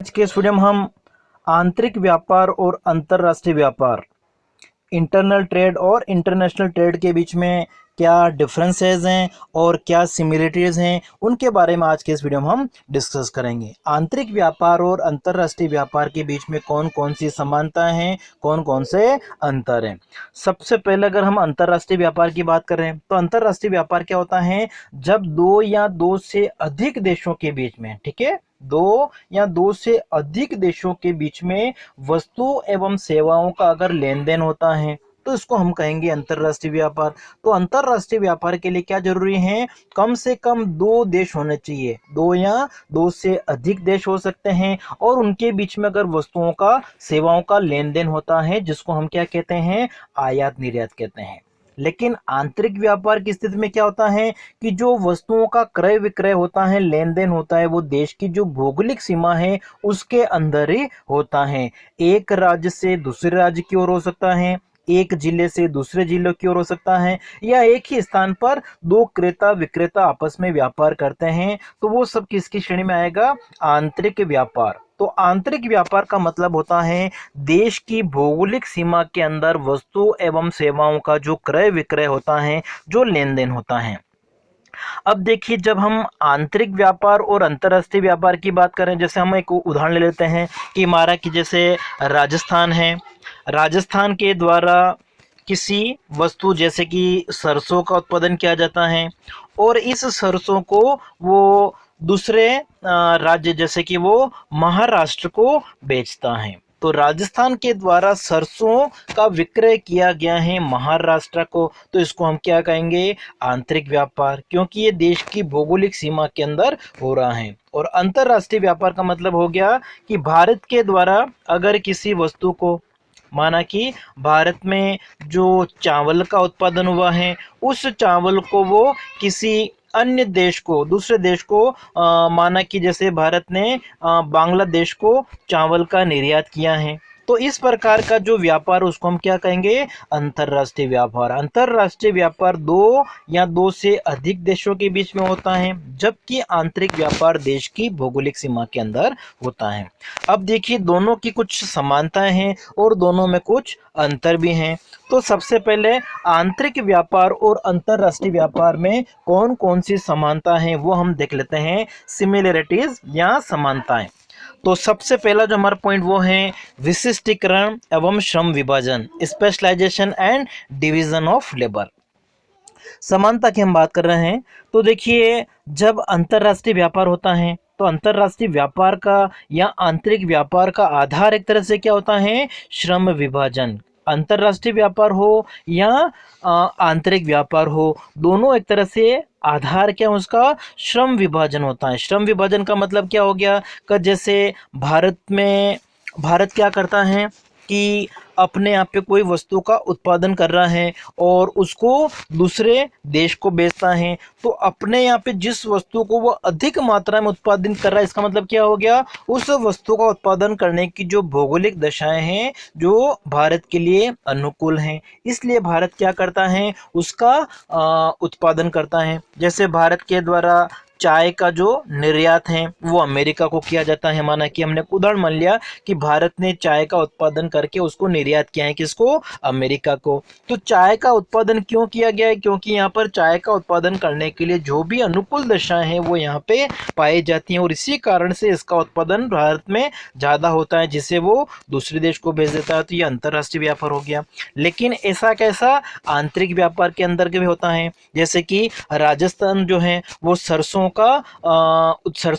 आज के इस वीडियो में हम आंतरिक व्यापार और अंतर्राष्ट्रीय व्यापार, इंटरनल ट्रेड और इंटरनेशनल ट्रेड के बीच में क्या डिफरेंसेस हैं और क्या सिमिलरिटीज़ हैं, उनके बारे में आज के इस वीडियो में हम डिस्कस करेंगे। आंतरिक व्यापार और अंतर्राष्ट्रीय व्यापार के बीच में कौन कौन सी समानताएं हैं, कौन कौन से अंतर हैं। सबसे पहले अगर हम अंतर्राष्ट्रीय व्यापार की बात करें तो अंतर्राष्ट्रीय व्यापार क्या होता है, जब दो या दो से अधिक देशों के बीच में, ठीक है, दो या दो से अधिक देशों के बीच में वस्तु एवं सेवाओं का अगर लेन देन होता है तो इसको हम कहेंगे अंतर्राष्ट्रीय व्यापार। तो अंतर्राष्ट्रीय व्यापार के लिए क्या जरूरी है, कम से कम दो देश होने चाहिए, दो या दो से अधिक देश हो सकते हैं और उनके बीच में अगर वस्तुओं का सेवाओं का लेन देन होता है जिसको हम क्या कहते हैं, आयात निर्यात कहते हैं। लेकिन आंतरिक व्यापार की स्थिति में क्या होता है कि जो वस्तुओं का क्रय विक्रय होता है, लेन देन होता है, वो देश की जो भौगोलिक सीमा है उसके अंदर ही होता है। एक राज्य से दूसरे राज्य की ओर हो सकता है, एक जिले से दूसरे जिलों की ओर हो सकता है, या एक ही स्थान पर दो क्रेता विक्रेता आपस में व्यापार करते हैं, तो वो सब किसकी श्रेणी में आएगा, आंतरिक व्यापार। तो आंतरिक व्यापार का मतलब होता है देश की भौगोलिक सीमा के अंदर वस्तु एवं सेवाओं का जो क्रय विक्रय होता है, जो लेन देन होता है। अब देखिए, जब हम आंतरिक व्यापार और अंतर्राष्ट्रीय व्यापार की बात करें, जैसे हम एक उदाहरण ले लेते हैं कि हमारा कि जैसे राजस्थान है, राजस्थान के द्वारा किसी वस्तु जैसे कि सरसों का उत्पादन किया जाता है और इस सरसों को वो दूसरे राज्य जैसे कि वो महाराष्ट्र को बेचता है। तो राजस्थान के द्वारा सरसों का विक्रय किया गया है महाराष्ट्र को, तो इसको हम क्या कहेंगे, आंतरिक व्यापार, क्योंकि ये देश की भौगोलिक सीमा के अंदर हो रहा है। और अंतर्राष्ट्रीय व्यापार का मतलब हो गया कि भारत के द्वारा अगर किसी वस्तु को, माना कि भारत में जो चावल का उत्पादन हुआ है उस चावल को वो किसी अन्य देश को, दूसरे देश को माना कि जैसे भारत ने बांग्लादेश को चावल का निर्यात किया है, तो इस प्रकार का जो व्यापार उसको हम क्या कहेंगे, अंतर्राष्ट्रीय व्यापार। अंतर्राष्ट्रीय व्यापार दो या दो से अधिक देशों के बीच में होता है, जबकि आंतरिक व्यापार देश की भौगोलिक सीमा के अंदर होता है। अब देखिए, दोनों की कुछ समानताएं हैं और दोनों में कुछ अंतर भी हैं। तो सबसे पहले आंतरिक व्यापार और अंतर्राष्ट्रीय व्यापार में कौन कौन सी समानता है वो हम देख लेते हैं, सिमिलरिटीज या समानताएं। तो सबसे पहला जो हमारा पॉइंट वो है विशिष्टीकरण एवं श्रम विभाजन, specialisation and division of labour. समानता की हम बात कर रहे हैं तो देखिए, जब अंतर्राष्ट्रीय व्यापार होता है तो अंतर्राष्ट्रीय व्यापार का या आंतरिक व्यापार का आधार एक तरह से क्या होता है, श्रम विभाजन। अंतर्राष्ट्रीय व्यापार हो या आंतरिक व्यापार हो, दोनों एक तरह से आधार क्या है उसका, श्रम विभाजन होता है। श्रम विभाजन का मतलब क्या हो गया कि जैसे भारत क्या करता है कि अपने यहाँ पे कोई वस्तु का उत्पादन कर रहा है और उसको दूसरे देश को बेचता है, तो अपने यहाँ पे जिस वस्तु को वो अधिक मात्रा में उत्पादन कर रहा है, इसका मतलब क्या हो गया, उस वस्तु का उत्पादन करने की जो भौगोलिक दशाएं हैं जो भारत के लिए अनुकूल हैं, इसलिए भारत क्या करता है, उसका उत्पादन करता है। जैसे भारत के द्वारा चाय का जो निर्यात है वो अमेरिका को किया जाता है। माना कि हमने उदाहरण मान लिया कि भारत ने चाय का उत्पादन करके उसको निर्यात किया है, किसको, अमेरिका को। तो चाय का उत्पादन क्यों किया गया है, क्योंकि यहाँ पर चाय का उत्पादन करने के लिए जो भी अनुकूल दशाएं हैं वो यहाँ पे पाई जाती हैं और इसी कारण से इसका उत्पादन भारत में ज़्यादा होता है, जिसे वो दूसरे देश को भेज देता है। तो ये अंतर्राष्ट्रीय व्यापार हो गया। लेकिन ऐसा कैसा, आंतरिक व्यापार के अंदर भी होता है। जैसे कि राजस्थान जो है वो सरसों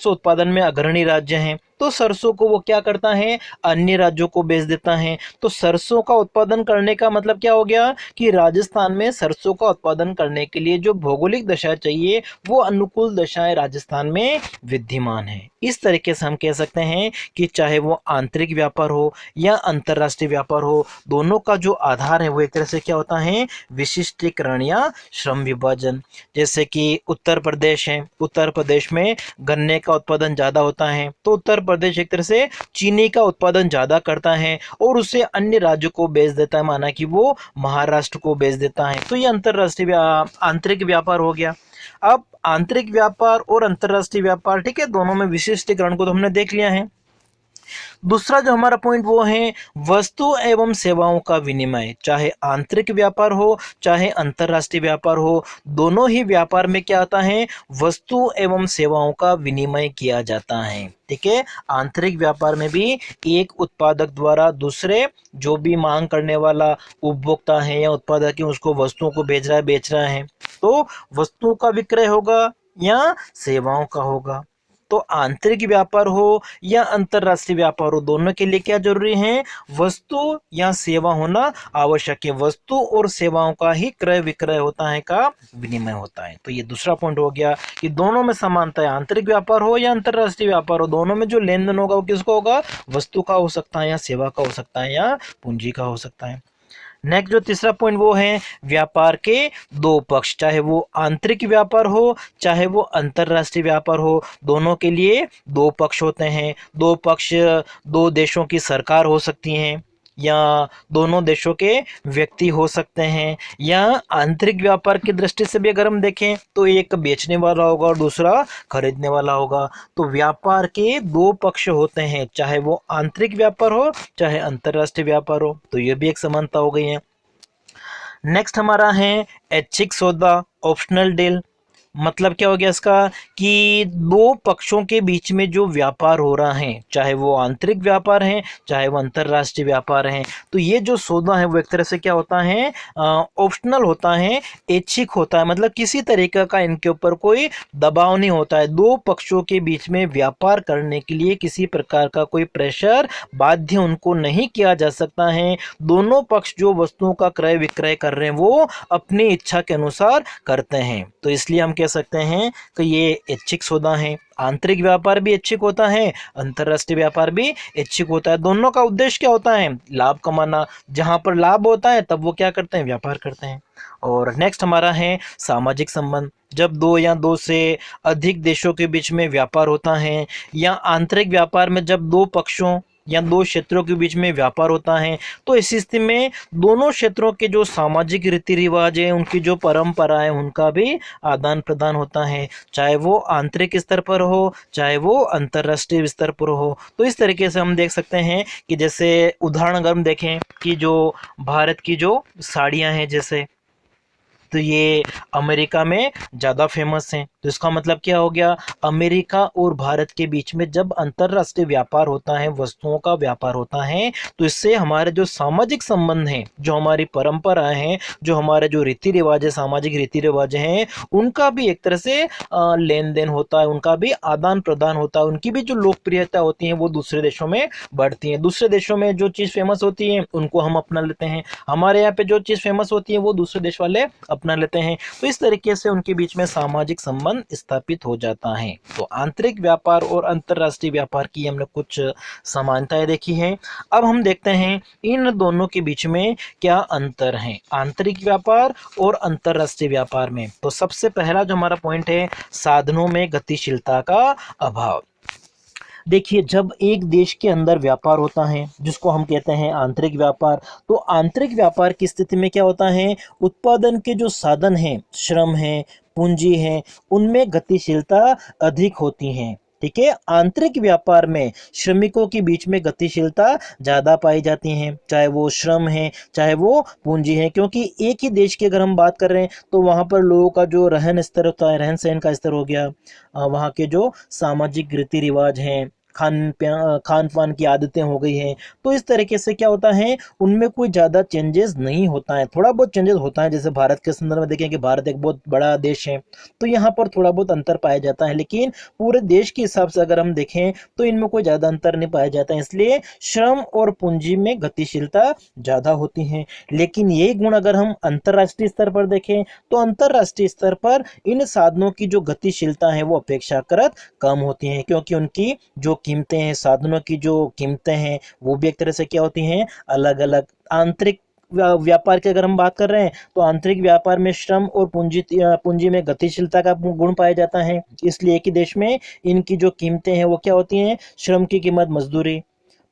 उत्पादन में अग्रणी राज्य हैं, तो सरसों को वो क्या करता है, अन्य राज्यों को बेच देता है। तो सरसों का उत्पादन करने का मतलब क्या हो गया कि राजस्थान में सरसों का उत्पादन करने के लिए जो भौगोलिक दशा चाहिए वो अनुकूल दशाएं राजस्थान में विद्यमान है। इस तरीके से हम कह सकते हैं कि चाहे वो आंतरिक व्यापार हो या अंतर्राष्ट्रीय व्यापार हो, दोनों का जो आधार है वो एक तरह से क्या होता है, विशिष्टीकरण या श्रम विभाजन। जैसे कि उत्तर प्रदेश है, उत्तर प्रदेश में गन्ने का उत्पादन ज़्यादा होता है, तो उत्तर प्रदेश एक तरह से चीनी का उत्पादन ज़्यादा करता है और उसे अन्य राज्यों को बेच देता है, माना कि वो महाराष्ट्र को बेच देता है। तो ये अंतर्राष्ट्रीय आंतरिक व्यापार हो गया। अब आंतरिक व्यापार और अंतर्राष्ट्रीय व्यापार, ठीक है, दोनों में विशिष्टीकरण को तो हमने देख लिया है। दूसरा जो हमारा पॉइंट वो है वस्तु एवं सेवाओं का विनिमय, चाहे आंतरिक व्यापार हो चाहे अंतर्राष्ट्रीय व्यापार हो, दोनों ही व्यापार में क्या आता है, वस्तु एवं सेवाओं का विनिमय किया जाता है। ठीक है, आंतरिक व्यापार में भी एक उत्पादक द्वारा दूसरे जो भी मांग करने वाला उपभोक्ता है या उत्पादक है उसको वस्तुओं को भेज रहा है, बेच रहा है, तो वस्तुओं का विक्रय होगा या सेवाओं का होगा। तो आंतरिक व्यापार हो या अंतर्राष्ट्रीय व्यापार हो, दोनों के लिए क्या जरूरी है, वस्तु या सेवा होना आवश्यक है। वस्तु और सेवाओं का ही क्रय विक्रय होता है, का विनिमय होता है। तो ये दूसरा पॉइंट हो गया कि दोनों में समानता है, आंतरिक व्यापार हो या अंतर्राष्ट्रीय व्यापार हो, दोनों में जो लेन देन होगा वो किसका होगा, वस्तु का हो सकता है या सेवा का हो सकता है या पूंजी का हो सकता है। नेक्स्ट जो तीसरा पॉइंट वो है व्यापार के दो पक्ष, चाहे वो आंतरिक व्यापार हो चाहे वो अंतर्राष्ट्रीय व्यापार हो, दोनों के लिए दो पक्ष होते हैं। दो पक्ष दो देशों की सरकार हो सकती हैं या दोनों देशों के व्यक्ति हो सकते हैं, या आंतरिक व्यापार की दृष्टि से भी अगर हम देखें तो एक बेचने वाला होगा और दूसरा खरीदने वाला होगा। तो व्यापार के दो पक्ष होते हैं, चाहे वो आंतरिक व्यापार हो चाहे अंतर्राष्ट्रीय व्यापार हो। तो ये भी एक समानता हो गई है। नेक्स्ट हमारा है ऐच्छिक सौदा, ऑप्शनल डील। मतलब क्या हो गया इसका कि दो पक्षों के बीच में जो व्यापार हो रहा है, चाहे वो आंतरिक व्यापार है चाहे वो अंतर्राष्ट्रीय व्यापार है, तो ये जो सौदा है वो एक तरह से क्या होता है, ऑप्शनल होता है, ऐच्छिक होता है। मतलब किसी तरीके का इनके ऊपर कोई दबाव नहीं होता है। दो पक्षों के बीच में व्यापार करने के लिए किसी प्रकार का कोई प्रेशर बाध्य उनको नहीं किया जा सकता है। दोनों पक्ष जो वस्तुओं का क्रय विक्रय कर रहे हैं वो अपनी इच्छा के अनुसार करते हैं। तो इसलिए हम कह सकते हैं कि ये ऐच्छिक सौदा है। आंतरिक व्यापार भी ऐच्छिक होता है, अंतर्राष्ट्रीय व्यापार भी ऐच्छिक होता है। दोनों का उद्देश्य क्या होता है, लाभ कमाना। जहां पर लाभ होता है तब वो क्या करते हैं, व्यापार करते हैं। और नेक्स्ट हमारा है सामाजिक संबंध। जब दो या दो से अधिक देशों के बीच में व्यापार होता है, या आंतरिक व्यापार में जब दो पक्षों या दो क्षेत्रों के बीच में व्यापार होता है, तो इस स्थिति में दोनों क्षेत्रों के जो सामाजिक रीति रिवाज है, उनकी जो परंपरा है, उनका भी आदान प्रदान होता है, चाहे वो आंतरिक स्तर पर हो चाहे वो अंतर्राष्ट्रीय स्तर पर हो। तो इस तरीके से हम देख सकते हैं कि जैसे उदाहरण अगर हम देखें कि जो भारत की जो साड़ियाँ हैं जैसे, तो ये अमेरिका में ज़्यादा फेमस हैं। तो इसका मतलब क्या हो गया, अमेरिका और भारत के बीच में जब अंतर्राष्ट्रीय व्यापार होता है, वस्तुओं का व्यापार होता है, तो इससे हमारे जो सामाजिक संबंध हैं, जो हमारी परंपराएं हैं, जो हमारे जो रीति रिवाज है, सामाजिक रीति रिवाज हैं, उनका भी एक तरह से लेन देन होता है, उनका भी आदान प्रदान होता है। उनकी भी जो लोकप्रियता होती है वो दूसरे देशों में बढ़ती है। दूसरे देशों में जो चीज़ फेमस होती है उनको हम अपना लेते हैं, हमारे यहाँ पे जो चीज़ फेमस होती है वो दूसरे देश वाले अपना लेते हैं। तो इस तरीके से उनके बीच में सामाजिक संबंध स्थापित हो जाता है। तो आंतरिक व्यापार और अंतर्राष्ट्रीय व्यापार की हमने कुछ समानताएं देखी हैं। अब हम देखते हैं इन दोनों के बीच में क्या अंतर है, आंतरिक व्यापार और अंतर्राष्ट्रीय व्यापार में। तो सबसे पहला जो हमारा पॉइंट है, साधनों में गतिशीलता का अभाव। देखिए, जब एक देश के अंदर व्यापार होता है जिसको हम कहते हैं आंतरिक व्यापार, तो आंतरिक व्यापार की स्थिति में क्या होता है, उत्पादन के जो साधन हैं, श्रम है, पूंजी है, उनमें गतिशीलता अधिक होती है। ठीक है, आंतरिक व्यापार में श्रमिकों के बीच में गतिशीलता ज़्यादा पाई जाती है, चाहे वो श्रम है चाहे वो पूंजी है। क्योंकि एक ही देश की अगर हम बात कर रहे हैं तो वहाँ पर लोगों का जो रहन स्तर होता है, रहन सहन का स्तर हो गया, वहाँ के जो सामाजिक रीति रिवाज हैं, खान पान की आदतें हो गई हैं, तो इस तरीके से क्या होता है, उनमें कोई ज़्यादा चेंजेस नहीं होता है। थोड़ा बहुत चेंजेस होता है, जैसे भारत के संदर्भ में देखें कि भारत एक बहुत बड़ा देश है, तो यहाँ पर थोड़ा बहुत अंतर पाया जाता है, लेकिन पूरे देश के हिसाब से अगर हम देखें तो इनमें कोई ज़्यादा अंतर नहीं पाया जाता है। इसलिए श्रम और पूंजी में गतिशीलता ज़्यादा होती है। लेकिन ये गुण अगर हम अंतर्राष्ट्रीय स्तर पर देखें तो अंतर्राष्ट्रीय स्तर पर इन साधनों की जो गतिशीलता है वो अपेक्षाकृत कम होती है, क्योंकि उनकी जो कीमतें हैं, साधनों की जो कीमतें हैं, वो भी एक तरह से क्या होती हैं, अलग अलग। आंतरिक व्यापार की अगर हम बात कर रहे हैं तो आंतरिक व्यापार में श्रम और पूंजी में गतिशीलता का गुण पाया जाता है। इसलिए एक ही देश में इनकी जो कीमतें हैं वो क्या होती हैं, श्रम की कीमत, मजदूरी,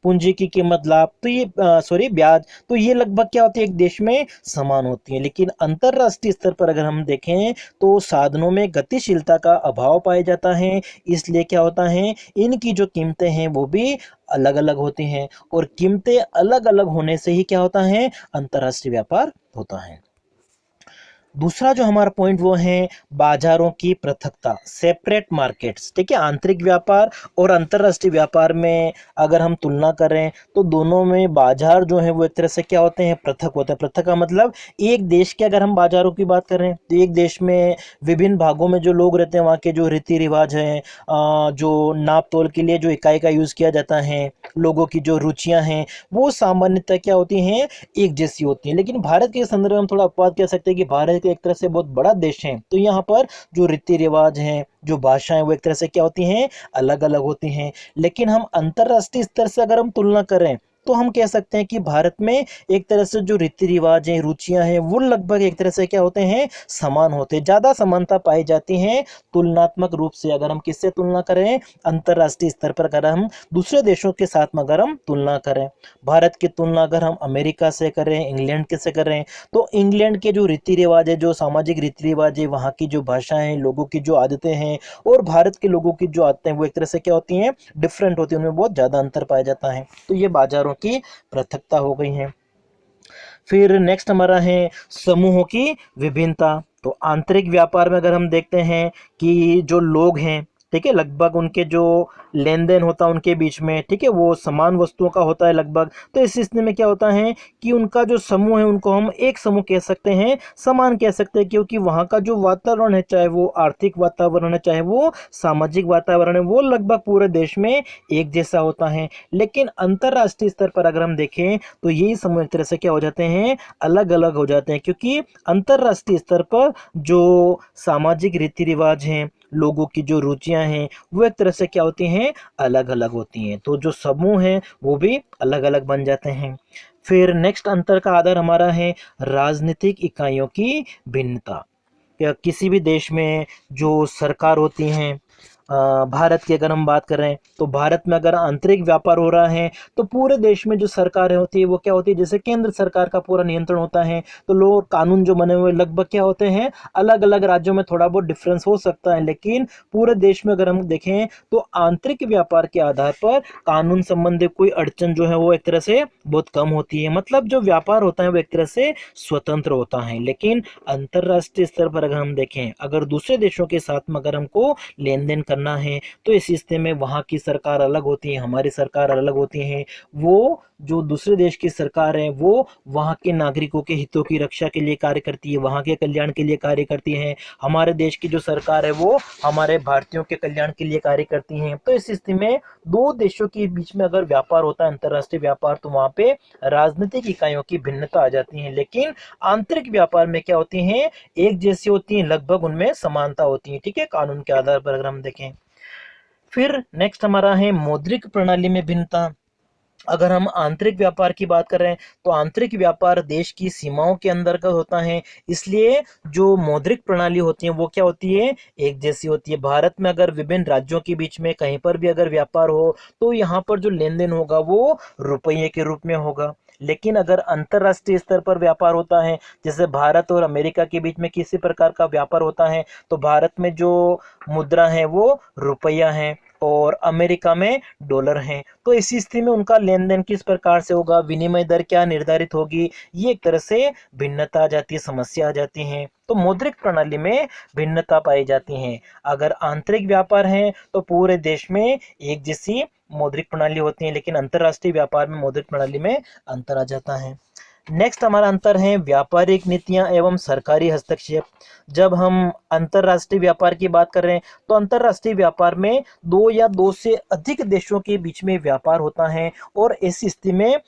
पूंजी की कीमत, लाभ, तो ये ब्याज, तो ये लगभग क्या होती है, एक देश में समान होती है। लेकिन अंतरराष्ट्रीय स्तर पर अगर हम देखें तो साधनों में गतिशीलता का अभाव पाया जाता है, इसलिए क्या होता है, इनकी जो कीमतें हैं वो भी अलग अलग होती हैं, और कीमतें अलग अलग होने से ही क्या होता है, अंतरराष्ट्रीय व्यापार होता है। दूसरा जो हमारा पॉइंट वो है बाजारों की पृथकता, सेपरेट मार्केट्स। ठीक है, आंतरिक व्यापार और अंतरराष्ट्रीय व्यापार में अगर हम तुलना करें तो दोनों में बाजार जो है वो एक तरह से क्या होते हैं, पृथक होते हैं। पृथक का मतलब एक देश के अगर हम बाजारों की बात करें तो एक देश में विभिन्न भागों में जो लोग रहते हैं वहाँ के जो रीति रिवाज हैं, जो नाप तोल के लिए जो इकाई का यूज़ किया जाता है, लोगों की जो रुचियाँ हैं वो सामान्यतः क्या होती हैं, एक जैसी होती हैं। लेकिन भारत के संदर्भ में हम थोड़ा अपवाद कह सकते हैं कि भारत एक तरह से बहुत बड़ा देश है, तो यहाँ पर जो रीति रिवाज हैं, जो भाषाएं, वो एक तरह से क्या होती हैं, अलग अलग होती हैं। लेकिन हम अंतरराष्ट्रीय स्तर से अगर हम तुलना करें तो हम कह सकते हैं कि भारत में एक तरह से जो रीति रिवाज हैं, रुचियां हैं, वो लगभग एक तरह से क्या होते हैं, समान होते हैं, ज़्यादा समानता पाई जाती है तुलनात्मक रूप से। अगर हम किससे तुलना करें, अंतरराष्ट्रीय स्तर पर अगर हम दूसरे देशों के साथ में अगर हम तुलना करें, भारत की तुलना अगर हम अमेरिका से करें, इंग्लैंड के से करें, तो इंग्लैंड के जो रीति रिवाज है, जो सामाजिक रीति रिवाज है, वहाँ की जो भाषाएं हैं, लोगों की जो आदतें हैं, और भारत के लोगों की जो आदतें हैं, वो एक तरह से क्या होती हैं, डिफरेंट होती हैं, उनमें बहुत ज़्यादा अंतर पाया जाता है। तो ये बाजारों की पृथकता हो गई है। फिर नेक्स्ट हमारा है समूहों की विभिन्नता। तो आंतरिक व्यापार में अगर हम देखते हैं कि जो लोग हैं, ठीक है, लगभग उनके जो लेन देन होता है उनके बीच में, ठीक है, वो समान वस्तुओं का होता है लगभग। तो इस स्थिति में क्या होता है कि उनका जो समूह है उनको हम एक समूह कह सकते हैं, समान कह सकते हैं, क्योंकि वहाँ का जो वातावरण है, चाहे वो आर्थिक वातावरण है, चाहे वो सामाजिक वातावरण है, वो लगभग पूरे देश में एक जैसा होता है। लेकिन अंतरराष्ट्रीय स्तर पर अगर हम देखें तो यही समूह एक तरह से क्या हो जाते हैं, अलग अलग हो जाते हैं, क्योंकि अंतरराष्ट्रीय स्तर पर जो सामाजिक रीति रिवाज हैं, लोगों की जो रुचियां हैं, वो एक तरह से क्या होती हैं, अलग अलग होती हैं। तो जो समूह हैं वो भी अलग अलग बन जाते हैं। फिर नेक्स्ट अंतर का आधार हमारा है राजनीतिक इकाइयों की भिन्नता। या किसी भी देश में जो सरकार होती हैं, भारत की अगर हम बात करें तो भारत में अगर आंतरिक व्यापार हो रहा है तो पूरे देश में जो सरकारें होती है वो क्या होती है, जैसे केंद्र सरकार का पूरा नियंत्रण होता है, तो लोग कानून जो बने हुए लगभग क्या होते हैं, अलग अलग राज्यों में थोड़ा बहुत डिफरेंस हो सकता है, लेकिन पूरे देश में अगर हम देखें तो आंतरिक व्यापार के आधार पर कानून संबंधी कोई अड़चन जो है वो एक तरह से बहुत कम होती है। मतलब जो व्यापार होता है वो एक तरह से स्वतंत्र होता है। लेकिन अंतरराष्ट्रीय स्तर पर अगर हम देखें, अगर दूसरे देशों के साथ में अगर हमको लेन देन करना है तो इस स्थिति में वहाँ की सरकार अलग होती है, हमारी सरकार अलग होती है। वो जो दूसरे देश की सरकार है वो वहाँ के नागरिकों के हितों की रक्षा के लिए कार्य करती है, वहाँ के कल्याण के लिए कार्य करती है। हमारे देश की जो सरकार है वो हमारे भारतीयों के कल्याण के लिए कार्य करती है। तो इस स्थिति में दो देशों के बीच में अगर व्यापार होता है, अंतरराष्ट्रीय व्यापार, तो वहाँ पे राजनीतिक इकाइयों की भिन्नता आ जाती है। लेकिन आंतरिक व्यापार में क्या होती है, एक जैसी होती है, लगभग उनमें समानता होती है। ठीक है, कानून के आधार पर अगर हम देखें। फिर नेक्स्ट हमारा है मौद्रिक प्रणाली में भिन्नता। अगर हम आंतरिक व्यापार की बात करें तो आंतरिक व्यापार देश की सीमाओं के अंदर का होता है, इसलिए जो मौद्रिक प्रणाली होती है वो क्या होती है, एक जैसी होती है। भारत में अगर विभिन्न राज्यों के बीच में कहीं पर भी अगर व्यापार हो तो यहाँ पर जो लेन देन होगा वो रुपये के रूप में होगा। लेकिन अगर अंतरराष्ट्रीय स्तर पर व्यापार होता है, जैसे भारत और अमेरिका के बीच में किसी प्रकार का व्यापार होता है, तो भारत में जो मुद्रा है वो रुपया है और अमेरिका में डॉलर है। तो इसी स्थिति में उनका लेन देन किस प्रकार से होगा, विनिमय दर क्या निर्धारित होगी, ये एक तरह से भिन्नता आ जाती है, समस्या आ जाती है। तो मौद्रिक प्रणाली में भिन्नता पाई जाती है। अगर आंतरिक व्यापार है तो पूरे देश में एक जैसी मौद्रिक प्रणाली होती है, लेकिन अंतरराष्ट्रीय व्यापार में मौद्रिक प्रणाली में अंतर आ जाता है। नेक्स्ट हमारा अंतर है व्यापारिक नीतियां एवं सरकारी हस्तक्षेप। जब हम अंतरराष्ट्रीय व्यापार की बात कर रहे हैं तो अंतरराष्ट्रीय व्यापार में दो या दो से अधिक देशों के बीच में व्यापार होता है, और ऐसी स्थिति में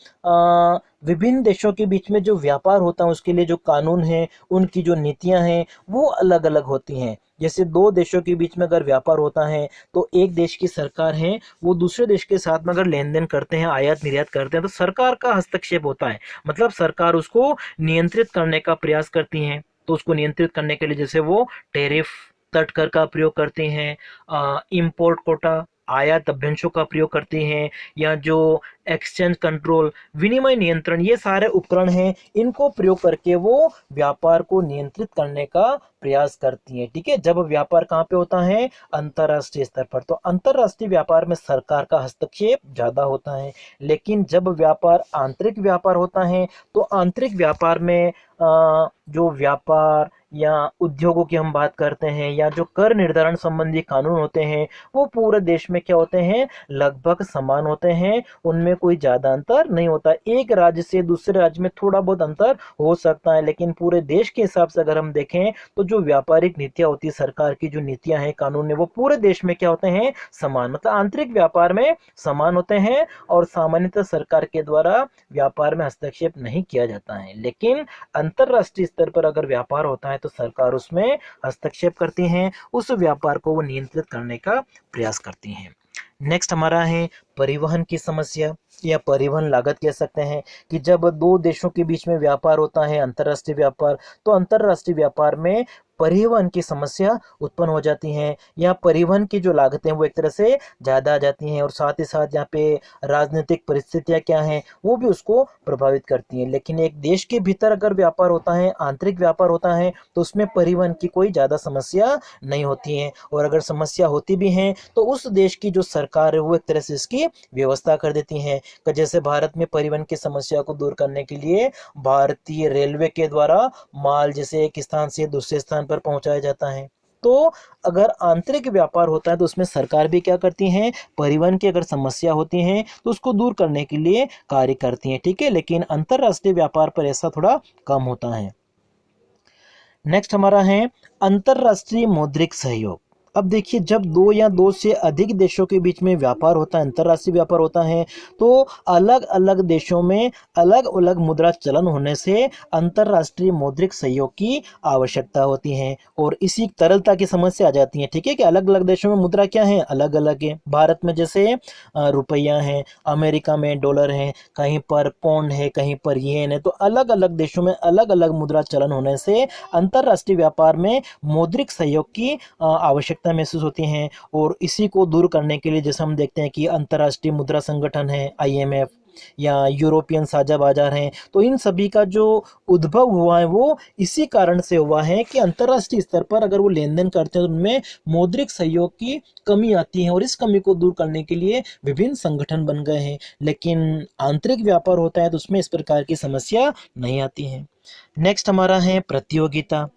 विभिन्न देशों के बीच में जो व्यापार होता है उसके लिए जो कानून है, उनकी जो नीतियां हैं वो अलग अलग होती हैं। जैसे दो देशों के बीच में अगर व्यापार होता है तो एक देश की सरकार है वो दूसरे देश के साथ में अगर लेन देन करते हैं, आयात निर्यात करते हैं, तो सरकार का हस्तक्षेप होता है। मतलब सरकार उसको नियंत्रित करने का प्रयास करती है। तो उसको नियंत्रित करने के लिए जैसे वो टैरिफ, तटकर का प्रयोग करती हैं, इंपोर्ट कोटा, आयात अभ्यंशों का प्रयोग करती हैं, या जो एक्सचेंज कंट्रोल विनिमय नियंत्रण, ये सारे उपकरण हैं, इनको प्रयोग करके वो व्यापार को नियंत्रित करने का प्रयास करती हैं। ठीक है, जब व्यापार कहाँ पे होता है, अंतरराष्ट्रीय स्तर पर। तो अंतरराष्ट्रीय व्यापार में सरकार का हस्तक्षेप ज्यादा होता है, लेकिन जब व्यापार आंतरिक व्यापार होता है तो आंतरिक व्यापार में जो व्यापार या उद्योगों की हम बात करते हैं, या जो कर निर्धारण संबंधी कानून होते हैं, वो पूरे देश में क्या होते हैं, लगभग समान होते हैं, उनमें कोई ज़्यादा अंतर नहीं होता। एक राज्य से दूसरे राज्य में थोड़ा बहुत अंतर हो सकता है, लेकिन पूरे देश के हिसाब से अगर हम देखें तो जो व्यापारिक नीतियाँ होती है, सरकार की जो नीतियाँ हैं, कानून है, वो पूरे देश में क्या होते हैं, समान, मतलब आंतरिक व्यापार में समान होते हैं, और सामान्यतः सरकार के द्वारा व्यापार में हस्तक्षेप नहीं किया जाता है। लेकिन अंतरराष्ट्रीय स्तर पर अगर व्यापार होता है तो सरकार उसमें हस्तक्षेप करती हैं, उस व्यापार को वो नियंत्रित करने का प्रयास करती हैं। नेक्स्ट हमारा है परिवहन की समस्या, या परिवहन लागत कह सकते हैं, कि जब दो देशों के बीच में व्यापार होता है, अंतरराष्ट्रीय व्यापार, तो अंतरराष्ट्रीय व्यापार में परिवहन की समस्या उत्पन्न हो जाती हैं, या परिवहन की जो लागतें वो एक तरह से ज़्यादा आ जाती हैं, और साथ ही साथ यहाँ पे राजनीतिक परिस्थितियाँ क्या हैं वो भी उसको प्रभावित करती हैं। लेकिन एक देश के भीतर अगर व्यापार होता है, आंतरिक व्यापार होता है, तो उसमें परिवहन की कोई ज़्यादा समस्या नहीं होती है, और अगर समस्या होती भी हैं तो उस देश की जो सरकार है वो एक तरह से इसकी व्यवस्था कर देती हैं। जैसे भारत में परिवहन की समस्या को दूर करने के लिए भारतीय रेलवे के द्वारा माल जैसे एक स्थान से दूसरे स्थान पर पहुंचाया जाता है। तो अगर आंतरिक व्यापार होता है तो उसमें सरकार भी क्या करती हैं, परिवहन की अगर समस्या होती हैं तो उसको दूर करने के लिए कार्य करती हैं। ठीक है, लेकिन अंतरराष्ट्रीय व्यापार पर ऐसा थोड़ा कम होता है। नेक्स्ट हमारा है अंतरराष्ट्रीय मौद्रिक सहयोग। अब देखिए, जब दो या दो से अधिक देशों के बीच में व्यापार होता है, अंतरराष्ट्रीय व्यापार होता है, तो अलग अलग देशों में अलग अलग मुद्रा चलन होने से अंतरराष्ट्रीय मौद्रिक सहयोग की आवश्यकता होती है, और इसी तरलता की समस्या आ जाती है। ठीक है, कि अलग अलग देशों में मुद्रा क्या है, अलग अलग है। भारत में जैसे रुपया है, अमेरिका में डॉलर है, कहीं पर पौंड है, कहीं पर येन है, तो अलग अलग देशों में अलग अलग मुद्रा चलन होने से अंतरराष्ट्रीय व्यापार में मौद्रिक सहयोग की आवश्यकता महसूस होती हैं, और इसी को दूर करने के लिए जैसे हम देखते हैं कि अंतर्राष्ट्रीय मुद्रा संगठन है, IMF, या यूरोपियन साझा बाजार हैं, तो इन सभी का जो उद्भव हुआ है वो इसी कारण से हुआ है कि अंतर्राष्ट्रीय स्तर पर अगर वो लेन देन करते हैं तो उनमें मौद्रिक सहयोग की कमी आती है, और इस कमी को दूर करने के लिए विभिन्न संगठन बन गए हैं। लेकिन आंतरिक व्यापार होता है तो उसमें इस प्रकार की समस्या नहीं आती है। नेक्स्ट हमारा है प्रतियोगिता।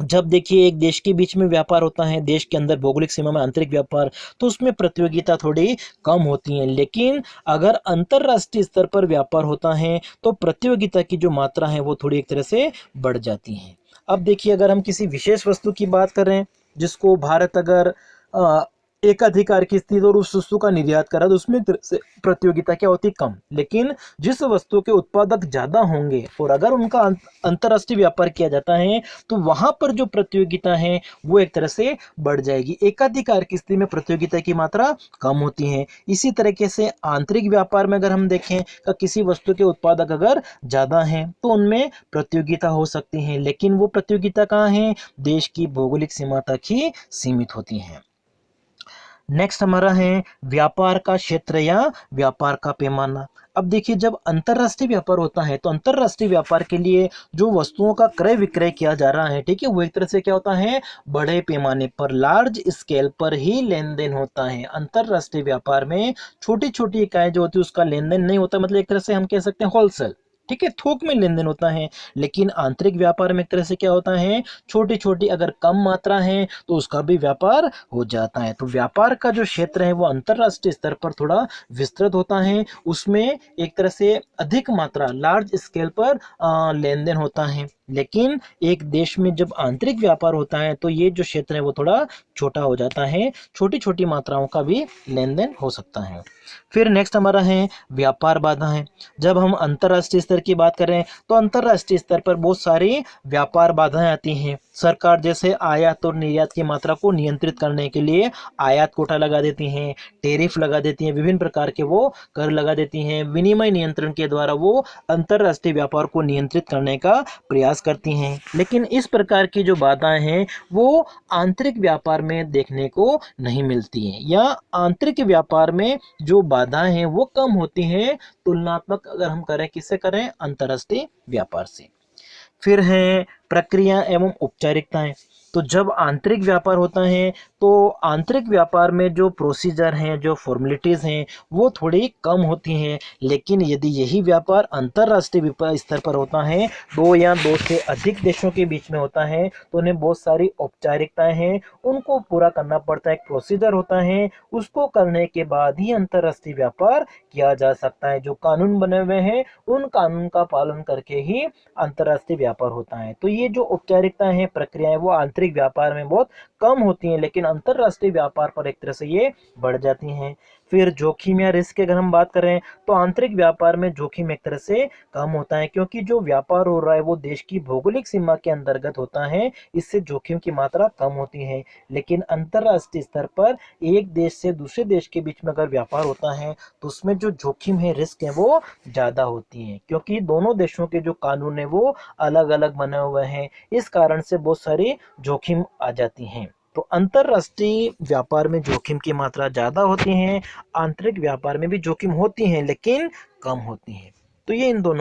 जब देखिए एक देश के बीच में व्यापार होता है, देश के अंदर भौगोलिक सीमा में आंतरिक व्यापार, तो उसमें प्रतियोगिता थोड़ी कम होती है। लेकिन अगर अंतरराष्ट्रीय स्तर पर व्यापार होता है तो प्रतियोगिता की जो मात्रा है वो थोड़ी एक तरह से बढ़ जाती है। अब देखिए, अगर हम किसी विशेष वस्तु की बात करें जिसको भारत अगर एकाधिकार की स्थिति और उस वस्तु का निर्यात करा, तो उसमें प्रतियोगिता क्या होती, कम। लेकिन जिस वस्तु के उत्पादक ज्यादा होंगे और अगर उनका अंतरराष्ट्रीय व्यापार किया जाता है तो वहां पर जो प्रतियोगिता है वो एक तरह से बढ़ जाएगी। एकाधिकार की स्थिति में प्रतियोगिता की मात्रा कम होती है। इसी तरीके से आंतरिक व्यापार में अगर हम देखें कि किसी वस्तु के उत्पादक अगर ज्यादा हैं तो उनमें प्रतियोगिता हो सकती है, लेकिन वो प्रतियोगिता कहाँ है, देश की भौगोलिक सीमा तक ही सीमित होती है। नेक्स्ट हमारा है व्यापार का क्षेत्र या व्यापार का पैमाना। अब देखिए, जब अंतरराष्ट्रीय व्यापार होता है तो अंतरराष्ट्रीय व्यापार के लिए जो वस्तुओं का क्रय विक्रय किया जा रहा है, ठीक है, वो एक तरह से क्या होता है, बड़े पैमाने पर, लार्ज स्केल पर ही लेन देन होता है। अंतरराष्ट्रीय व्यापार में छोटी छोटी इकाई जो होती है उसका लेन देन नहीं होता, मतलब एक तरह से हम कह सकते हैं होलसेल, ठीक है, थोक में लेन देन होता है। लेकिन आंतरिक व्यापार में एक तरह से क्या होता है, छोटी छोटी अगर कम मात्रा है तो उसका भी व्यापार हो जाता है। तो व्यापार का जो क्षेत्र है वो अंतरराष्ट्रीय स्तर पर थोड़ा विस्तृत होता है, उसमें एक तरह से अधिक मात्रा, लार्ज स्केल पर लेन देन होता है। लेकिन एक देश में जब आंतरिक व्यापार होता है तो ये जो क्षेत्र है वो थोड़ा छोटा हो जाता है, छोटी छोटी मात्राओं का भी लेन देन हो सकता है। फिर नेक्स्ट हमारा है व्यापार बाधाएं। जब हम अंतरराष्ट्रीय स्तर की बात करें तो अंतरराष्ट्रीय स्तर पर बहुत सारी व्यापार बाधाएं आती हैं। सरकार जैसे आयात और निर्यात की मात्रा को नियंत्रित करने के लिए आयात कोटा लगा देती हैं, टैरिफ लगा देती हैं, विभिन्न प्रकार के वो कर लगा देती हैं। विनिमय नियंत्रण के द्वारा वो अंतर्राष्ट्रीय व्यापार को नियंत्रित करने का प्रयास करती हैं। लेकिन इस प्रकार की जो बाधाएं हैं वो आंतरिक व्यापार में देखने को नहीं मिलती हैं, या आंतरिक व्यापार में जो बाधाएं हैं वो कम होती हैं तुलनात्मक अगर हम करें, किससे करें, अंतर्राष्ट्रीय व्यापार से। फिर है प्रक्रिया एवं औपचारिकताएं। तो जब आंतरिक व्यापार होता है तो आंतरिक व्यापार में जो प्रोसीजर हैं, जो फॉर्मेलिटीज़ हैं वो थोड़ी कम होती हैं। लेकिन यदि यही व्यापार अंतर्राष्ट्रीय स्तर पर होता है, दो या दो से अधिक देशों के बीच में होता है, तो उन्हें बहुत सारी औपचारिकताएं हैं, उनको पूरा करना पड़ता है, एक प्रोसीजर होता है, उसको करने के बाद ही अंतर्राष्ट्रीय व्यापार किया जा सकता है। जो कानून बने हुए हैं उन कानून का पालन करके ही अंतर्राष्ट्रीय व्यापार होता है। तो ये जो औपचारिकताएं हैं, प्रक्रियाएं, वो आंतरिक व्यापार में बहुत कम होती हैं, लेकिन अंतर्राष्ट्रीय व्यापार पर एक तरह से ये बढ़ जाती हैं। फिर जोखिम या रिस्क की अगर हम बात करें तो आंतरिक व्यापार में जोखिम एक तरह से कम होता है, क्योंकि जो व्यापार हो रहा है वो देश की भौगोलिक सीमा के अंतर्गत होता है, इससे जोखिम की मात्रा कम होती है। लेकिन अंतर्राष्ट्रीय स्तर पर एक देश से दूसरे देश के बीच में अगर व्यापार होता है तो उसमें जो जोखिम है, रिस्क है, वो ज़्यादा होती हैं, क्योंकि दोनों देशों के जो कानून है वो अलग अलग बने हुए हैं। इस कारण से बहुत सारी जोखिम आ जाती हैं। तो अंतर्राष्ट्रीय व्यापार में जोखिम की मात्रा ज़्यादा होती है, आंतरिक व्यापार में भी जोखिम होती हैं लेकिन कम होती हैं। तो ये इन दोनों